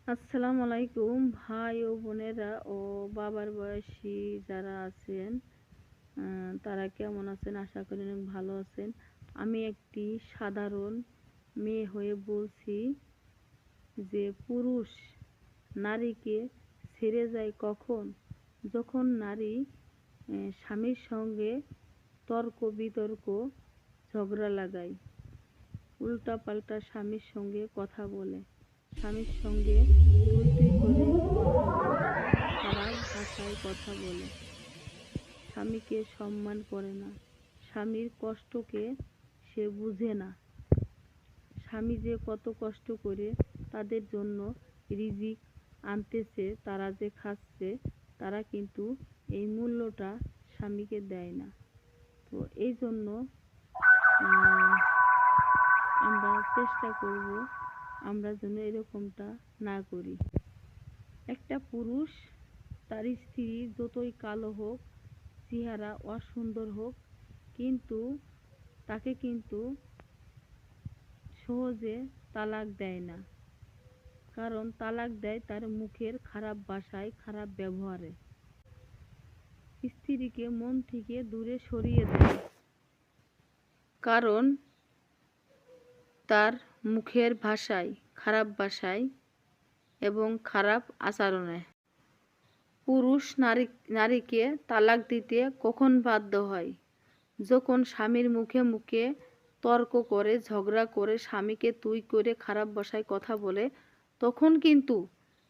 আসসালামু আলাইকুম ভাই ও বোনেরা ও বাবার বয়সী যারা আছেন, তারা কেমন আছেন? আশা করি অনেক ভালো আছেন। আমি একটি সাধারণ মেয়ে হয়ে বলছি যে পুরুষ নারীকে ছেড়ে যায় কখন? যখন নারী স্বামীর সঙ্গে তর্ক বিতর্ক ঝগড়া লাগায়, উল্টাপাল্টা স্বামীর সঙ্গে কথা বলে, স্বামীর সঙ্গে তুই তুই করে কথা বলে, খারাপ ভাষায় কথা বলে, স্বামীকে সম্মান করে না, স্বামীর কষ্টকে সে বুঝে না। স্বামী যে কত কষ্ট করে তাদের জন্য রিজিক আনতেছে, তারা যে খাচ্ছে, তারা কিন্তু এই মূল্যটা স্বামীকে দেয় না। তো এই জন্য আমরা চেষ্টা করব আমরা যেন এরকমটা না করি। একটা পুরুষ তার স্ত্রী যতই কালো হোক, চেহারা অসুন্দর হোক, কিন্তু তাকে কিন্তু সহজে তালাক দেয় না। কারণ তালাক দেয় তার মুখের খারাপ ভাষায়, খারাপ ব্যবহারে। স্ত্রীকে মন থেকে দূরে সরিয়ে দেয়, কারণ তার মুখের ভাষায়, খারাপ ভাষায় এবং খারাপ আচরণে। পুরুষ নারীকে তালাক দিতে কখন বাধ্য হয়? যখন স্বামীর মুখে মুখে তর্ক করে, ঝগড়া করে, স্বামীকে তুই করে খারাপ ভাষায় কথা বলে, তখন কিন্তু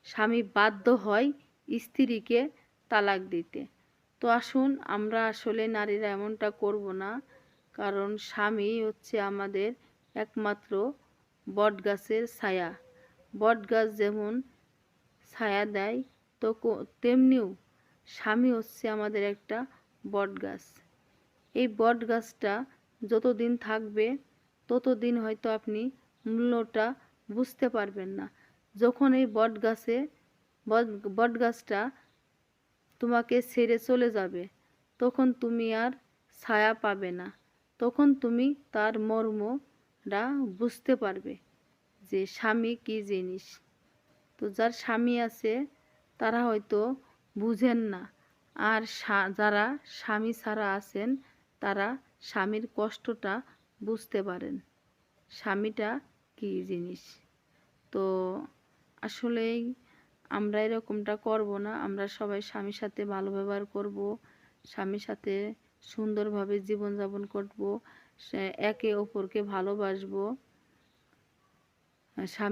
স্বামী বাধ্য হয় স্ত্রীকে তালাক দিতে। তো আসুন আমরা আসলে নারীরা এমনটা করব না, কারণ স্বামী হচ্ছে আমাদের একমাত্র বটগাছের ছায়া। বটগাছ যেমন ছায়া দেয়, তো তেমনিও স্বামী হচ্ছে আমাদের একটা বটগাছ। এই বটগাছটা যতদিন থাকবে ততদিন হয়তো আপনি মূল্যটা বুঝতে পারবেন না। যখন এই বটগাছটা তোমাকে ছেড়ে চলে যাবে, তখন তুমি আর ছায়া পাবে না। তখন তুমি তার মর্মটা বুঝতে পারবে যে স্বামী কী জিনিস। তো যার স্বামী আছে তারা হয়তো বুঝেন না, আর যারা স্বামী ছাড়া আছেন তারা স্বামীর কষ্টটা বুঝতে পারেন, স্বামীটা কী জিনিস। তো আসলেই আমরা এরকমটা করব না। আমরা সবাই স্বামীর সাথে ভালো ব্যবহার করব, স্বামীর সাথে সুন্দরভাবে জীবনযাপন করব, একে অপরকে ভালোবাসবো। স্বামী